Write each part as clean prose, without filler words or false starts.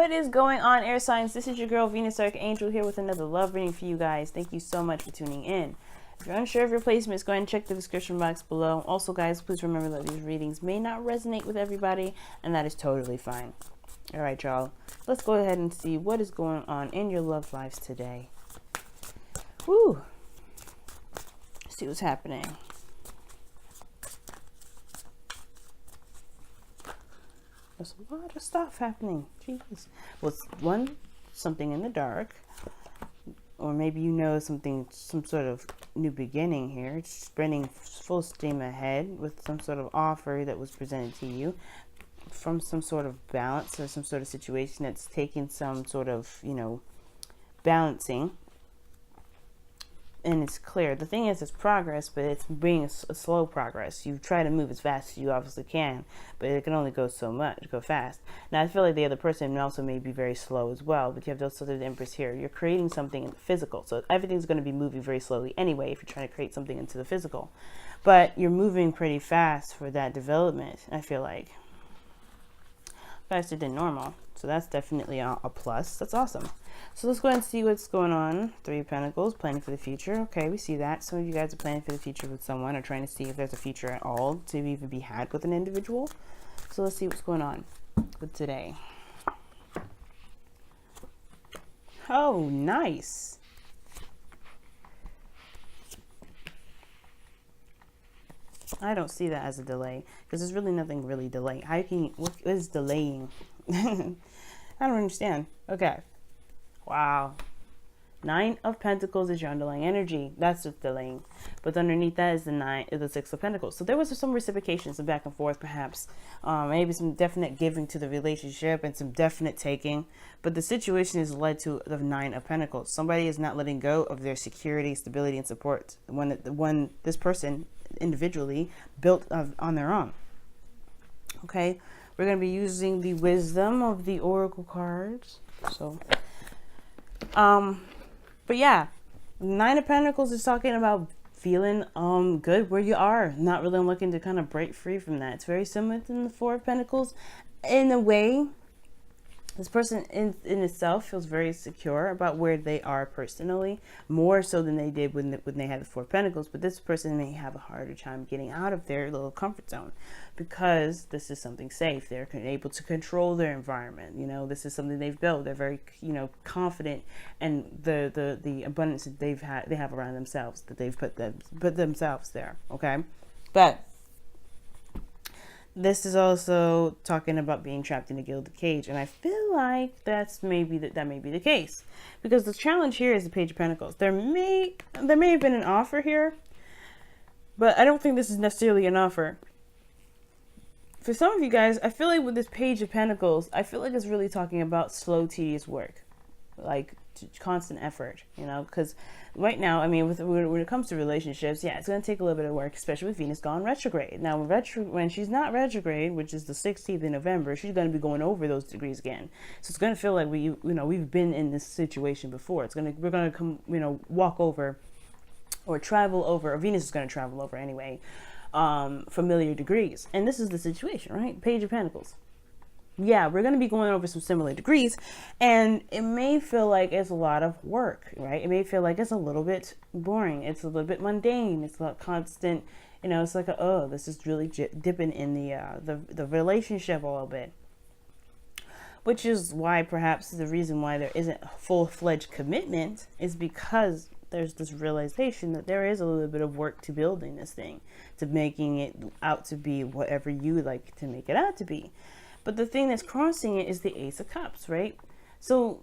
What is going on, air signs? This is your girl Venus Archangel here with another love reading for you guys. Thank you so much for tuning in. If you're unsure of your placements, go ahead and check the description box below. Also, guys, please remember that these readings may not resonate with everybody, and that is totally fine. All right, y'all. Let's go ahead and see what is going on in your love lives today. Woo! See what's happening. There's a lot of stuff happening. Jeez. Well, one, something in the dark. Or maybe you know something, some sort of new beginning here. It's sprinting full steam ahead with some sort of offer that was presented to you from some sort of balance or some sort of situation that's taking some sort of, balancing. And it's clear. The thing is, it's progress, but it's being a slow progress. You try to move as fast as you obviously can, but it can only go so much, go fast. Now, I feel like the other person also may be very slow as well, but you have those sort of Empress here. You're creating something in the physical, so everything's going to be moving very slowly anyway if you're trying to create something into the physical. But you're moving pretty fast for that development, I feel like. Faster than normal. So that's definitely a plus. That's awesome. So let's go ahead and see what's going on. Three of Pentacles, planning for the future. Okay, we see that. Some of you guys are planning for the future with someone or trying to see if there's a future at all to even be had with an individual. So let's see what's going on with today. Oh, nice. I don't see that as a delay because there's really nothing really delaying. How can you, what is delaying? I don't understand. Okay. Wow. 9 of Pentacles is your underlying energy. That's just delaying. But underneath that is the 6 of Pentacles. So there was some reciprocation, some back and forth perhaps. Maybe some definite giving to the relationship and some definite taking. But the situation has led to the 9 of Pentacles. Somebody is not letting go of their security, stability, and support. When this person individually built on their own. Okay. We're going to be using the wisdom of the oracle cards. So, but yeah, 9 of Pentacles is talking about feeling good where you are, not really looking to kind of break free from that. It's very similar to the 4 of Pentacles in a way. This person in itself feels very secure about where they are personally, more so than they did when they had the 4 of Pentacles. But this person may have a harder time getting out of their little comfort zone because this is something safe. They're able to control their environment. This is something they've built. They're very, confident in the abundance that they have around themselves, that they've put themselves there. Okay, but this is also talking about being trapped in a gilded cage, and I feel like that may be the case, because the challenge here is the Page of Pentacles. There may have been an offer here, but I don't think this is necessarily an offer. For some of you guys, I feel like with this Page of Pentacles, I feel like it's really talking about slow, tedious work, like constant effort, because right now, I mean, when it comes to relationships, yeah, it's going to take a little bit of work, especially with Venus gone retrograde. Now, when she's not retrograde, which is the 16th of November, she's going to be going over those degrees again. So it's going to feel like we've been in this situation before. We're going to come, walk over or travel over, or Venus is going to travel over anyway, familiar degrees. And this is the situation, right? Page of Pentacles. Yeah, we're going to be going over some similar degrees, and it may feel like it's a lot of work, right? It may feel like it's a little bit boring. It's a little bit mundane. It's a constant, it's like, this is really dipping in the relationship a little bit. Which is why perhaps the reason why there isn't a full-fledged commitment is because there's this realization that there is a little bit of work to building this thing, to making it out to be whatever you would like to make it out to be. But the thing that's crossing it is the Ace of Cups, right? So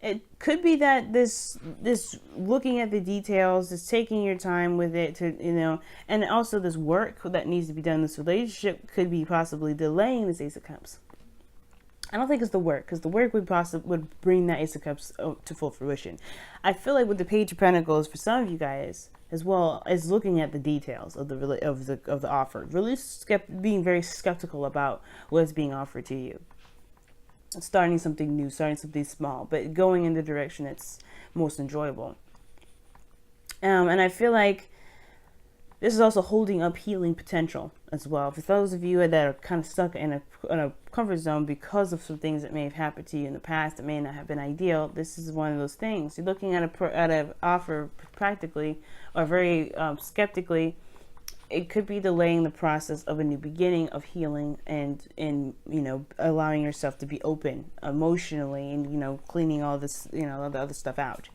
it could be that this looking at the details, this taking your time with it to, and also this work that needs to be done in this relationship could be possibly delaying this Ace of Cups. I don't think it's the work, because the work would bring that Ace of Cups to full fruition. I feel like with the Page of Pentacles, for some of you guys, as well as looking at the details of the offer, really being very skeptical about what's being offered to you. Starting something new, starting something small, but going in the direction that's most enjoyable. And I feel like This is also holding up healing potential as well. For those of you that are kind of stuck in a comfort zone because of some things that may have happened to you in the past that may not have been ideal, this is one of those things. You're looking at an offer practically or very skeptically. It could be delaying the process of a new beginning of healing and allowing yourself to be open emotionally and cleaning all this all the other stuff out.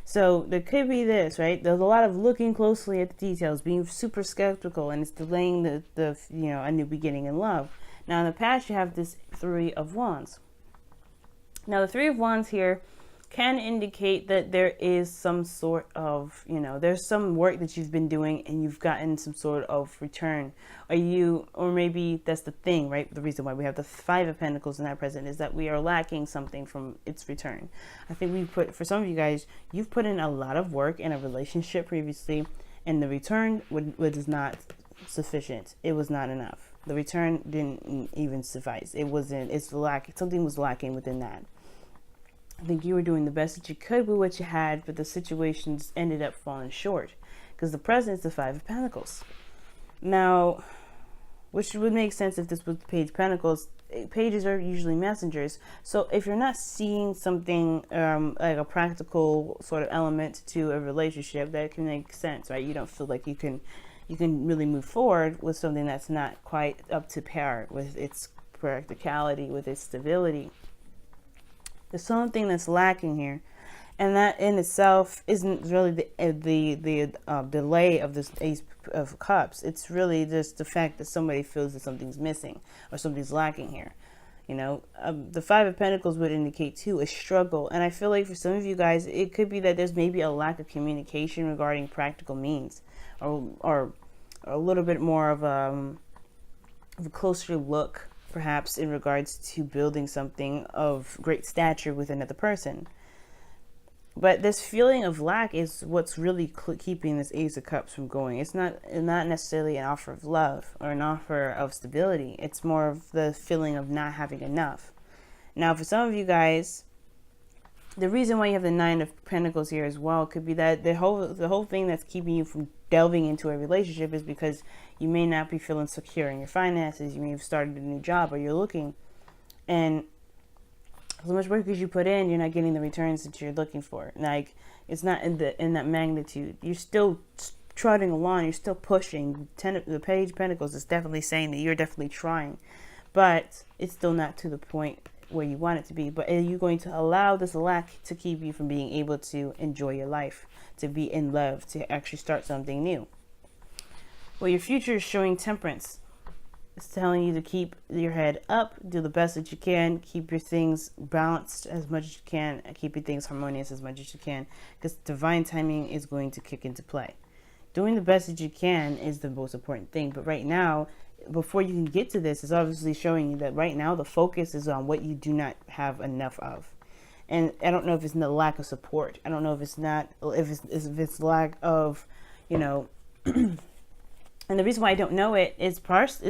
So there could be this, right? There's a lot of looking closely at the details, being super skeptical, and it's delaying the a new beginning in love. Now in the past you have this Three of Wands. Now the Three of Wands here can indicate that there is some sort of, there's some work that you've been doing and you've gotten some sort of return. Or maybe that's the thing, right? The reason why we have the Five of Pentacles in that present is that we are lacking something from its return. I think for some of you guys, you've put in a lot of work in a relationship previously, and the return was not sufficient. It was not enough. The return didn't even suffice. Something was lacking within that. I think you were doing the best that you could with what you had, but the situations ended up falling short because the present is the Five of Pentacles. Now, which would make sense if this was the Page of Pentacles. Pages are usually messengers. So if you're not seeing something like a practical sort of element to a relationship, that can make sense, right? You don't feel like you can really move forward with something that's not quite up to par with its practicality, with its stability. There's something that's lacking here, and that in itself isn't really the delay of this Ace of Cups. It's really just the fact that somebody feels that something's missing or something's lacking here. The Five of Pentacles would indicate too a struggle, and I feel like for some of you guys, it could be that there's maybe a lack of communication regarding practical means, or a little bit more of a closer look, perhaps in regards to building something of great stature with another person. But this feeling of lack is what's really keeping this Ace of Cups from going. It's not necessarily an offer of love or an offer of stability. It's more of the feeling of not having enough. Now, for some of you guys, the reason why you have the Nine of Pentacles here as well could be that the whole thing that's keeping you from delving into a relationship is because you may not be feeling secure in your finances. You may have started a new job, or you're looking, and as much work as you put in, you're not getting the returns that you're looking for. Like, it's not in that magnitude. You're still trotting along. You're still pushing. The Page of Pentacles is definitely saying that you're definitely trying, but it's still not to the point where you want it to be. But are you going to allow this lack to keep you from being able to enjoy your life, to be in love, to actually start something new? Well, your future is showing Temperance. It's telling you to keep your head up, do the best that you can, keep your things balanced as much as you can, and keep your things harmonious as much as you can, because divine timing is going to kick into play. Doing the best that you can is the most important thing. But right now, before you can get to this, it's obviously showing you that right now the focus is on what you do not have enough of. And I don't know if it's the lack of support. I don't know if it's lack of, and the reason why I don't know it is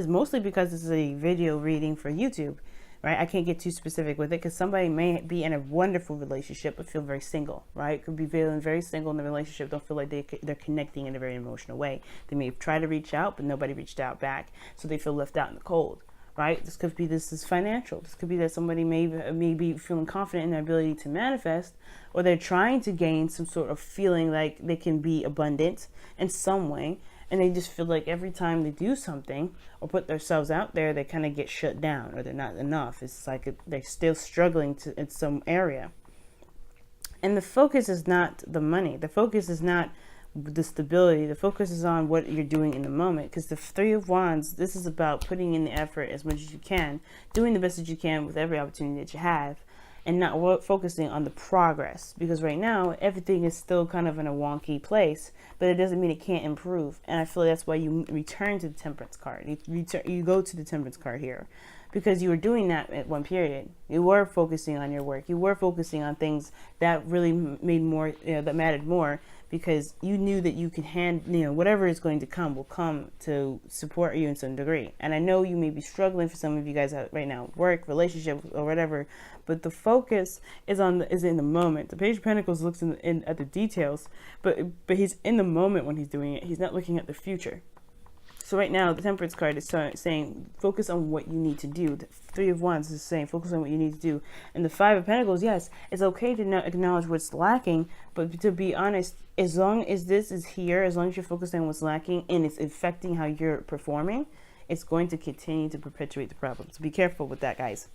mostly because this is a video reading for YouTube, right? I can't get too specific with it because somebody may be in a wonderful relationship but feel very single, right? Could be feeling very single in the relationship, don't feel like they're connecting in a very emotional way. They may have tried to reach out, but nobody reached out back, so they feel left out in the cold, right? This is financial. This could be that somebody may be feeling confident in their ability to manifest, or they're trying to gain some sort of feeling like they can be abundant in some way, and they just feel like every time they do something or put themselves out there, they kind of get shut down, or they're not enough. It's like they're still struggling in some area. And the focus is not the money. The focus is not the stability. The focus is on what you're doing in the moment. Because the Three of Wands, this is about putting in the effort as much as you can, doing the best that you can with every opportunity that you have, and not focusing on the progress. Because right now, everything is still kind of in a wonky place, but it doesn't mean it can't improve. And I feel that's why you return to the Temperance card. You go to the Temperance card here, because you were doing that at one period. You were focusing on your work. You were focusing on things that really made more, that mattered more, because you knew that you could whatever is going to come will come to support you in some degree. And I know you may be struggling for some of you guys out right now, work, relationship, or whatever, but the focus is in the moment. The Page of Pentacles looks at the details, but he's in the moment when he's doing it. He's not looking at the future. So right now, the Temperance card is saying, focus on what you need to do. The Three of Wands is saying, focus on what you need to do. And the Five of Pentacles, yes, it's okay to not acknowledge what's lacking, but to be honest, as long as this is here, as long as you're focusing on what's lacking and it's affecting how you're performing, it's going to continue to perpetuate the problem. So be careful with that, guys.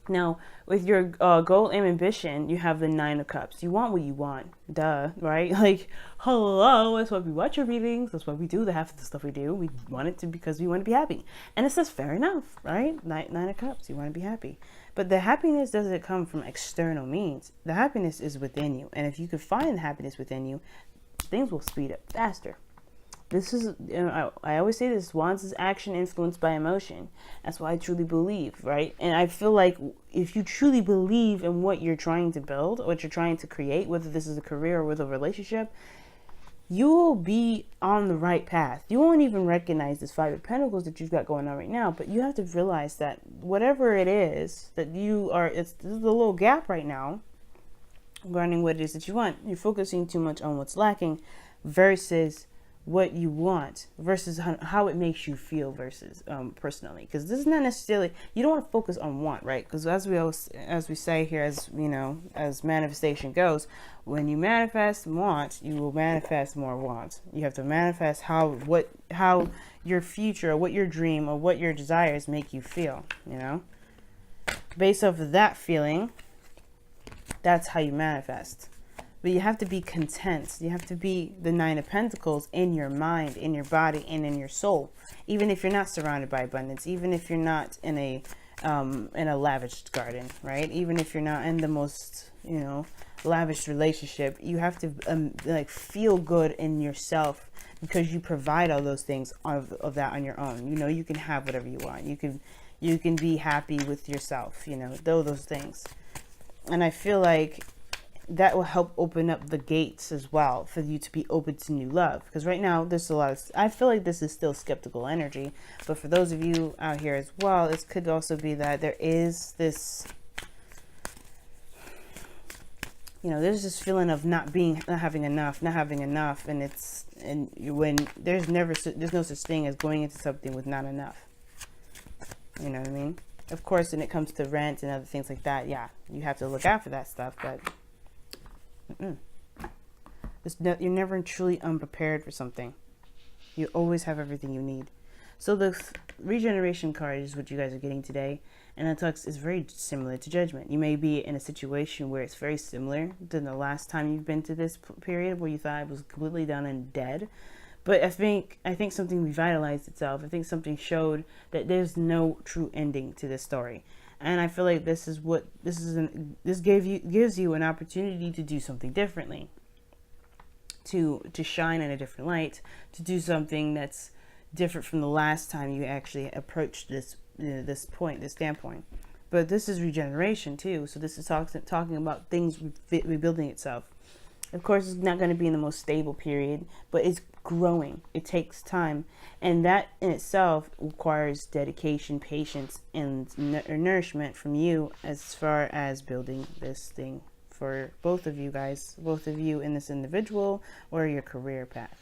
Now, with your goal and ambition, you have the Nine of Cups. You want what you want. Duh, right? Like, hello, that's why we watch your readings. That's why we do the half of the stuff we do. We want it to because we want to be happy. And it says, fair enough, right? Nine of Cups, you want to be happy. But the happiness doesn't come from external means. The happiness is within you. And if you can find the happiness within you, things will speed up faster. This is, I always say this, Wands is action influenced by emotion. That's why I truly believe, right? And I feel like if you truly believe in what you're trying to build, what you're trying to create, whether this is a career or with a relationship, you will be on the right path. You won't even recognize this Five of Pentacles that you've got going on right now, but you have to realize that whatever it is that there's a little gap right now regarding what it is that you want. You're focusing too much on what's lacking versus what you want, versus how it makes you feel versus personally, because this is not necessarily, you don't want to focus on want, right? Because as we say here, as you know, as manifestation goes, when you manifest want, you will manifest more want. You have to manifest how your future or what your dream or what your desires make you feel, you know, based off of that feeling. That's how you manifest. But you have to be content. You have to be the Nine of Pentacles in your mind, in your body, and in your soul. Even if you're not surrounded by abundance, even if you're not in a lavish garden, right? Even if you're not in the most, lavish relationship, you have to feel good in yourself, because you provide all those things of that on your own. You can have whatever you want. You can be happy with yourself. Those things. And I feel like that will help open up the gates as well for you to be open to new love. Because right now, there's a lot of, I feel like this is still skeptical energy. But for those of you out here as well, it could also be that there is this, there's this feeling of not having enough. And when there's no such thing as going into something with not enough. You know what I mean? Of course, when it comes to rent and other things like that, yeah, you have to look out for that stuff, but you're never truly unprepared for something. You always have everything you need. So the regeneration card is what you guys are getting today, and that is very similar to Judgment. You may be in a situation where it's very similar to the last time you've been to this period where you thought it was completely done and dead. But I think something revitalized itself. I think something showed that there's no true ending to this story. And I feel like this gives you an opportunity to do something differently, to shine in a different light, to do something that's different from the last time you actually approached this standpoint. But this is regeneration too. So this is talking about things rebuilding itself. Of course, it's not going to be in the most stable period, but it's growing. It takes time, and that in itself requires dedication, patience, and nourishment from you as far as building this thing for both of you guys, both of you in this individual or your career path.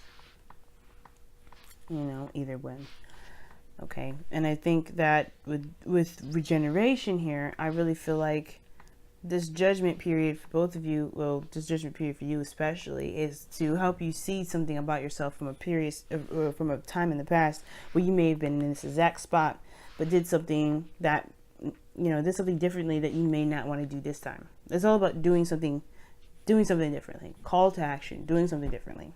Either one. Okay, and I think that with regeneration here, I really feel like this judgment period for both of you, this judgment period for you especially, is to help you see something about yourself from a time in the past where you may have been in this exact spot, but did something differently that you may not want to do this time. It's all about doing something differently. Call to action, doing something differently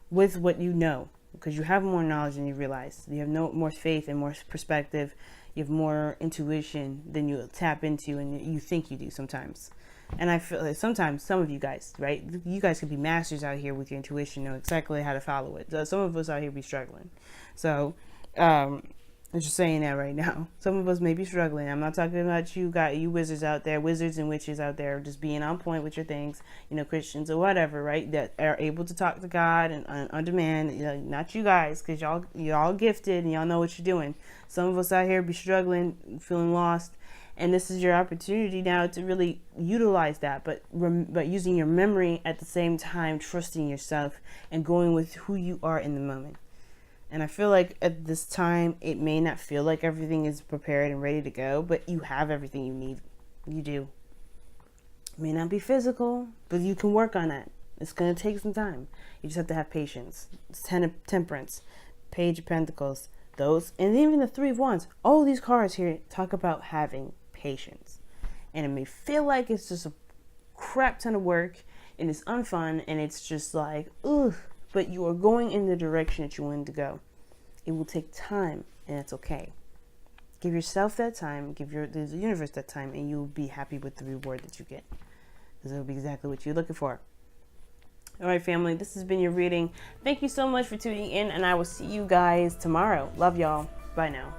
with what you know, because you have more knowledge than you realize. You have more faith and more perspective. You have more intuition than you tap into and you think you do sometimes. And I feel like sometimes some of you guys, right? You guys could be masters out here with your intuition, know exactly how to follow it. Some of us out here be struggling. So I'm just saying that right now. Some of us may be struggling. I'm not talking about you wizards out there, wizards and witches out there, just being on point with your things, you know, Christians or whatever, right? That are able to talk to God and on demand. You know, not you guys, because y'all gifted and y'all know what you're doing. Some of us out here be struggling, feeling lost, and this is your opportunity now to really utilize that, but using your memory at the same time, trusting yourself and going with who you are in the moment. And I feel like at this time, it may not feel like everything is prepared and ready to go, but you have everything you need. You do. It may not be physical, but you can work on that. It's going to take some time. You just have to have patience. It's Ten of Temperance, Page of Pentacles, those, and even the Three of Wands. All these cards here talk about having patience. And it may feel like it's just a crap ton of work, and it's unfun, and it's just like, ugh. But you are going in the direction that you wanted to go. It will take time, and it's okay. Give yourself that time, give the universe that time, and you'll be happy with the reward that you get. Because it'll be exactly what you're looking for. All right, family, this has been your reading. Thank you so much for tuning in, and I will see you guys tomorrow. Love y'all. Bye now.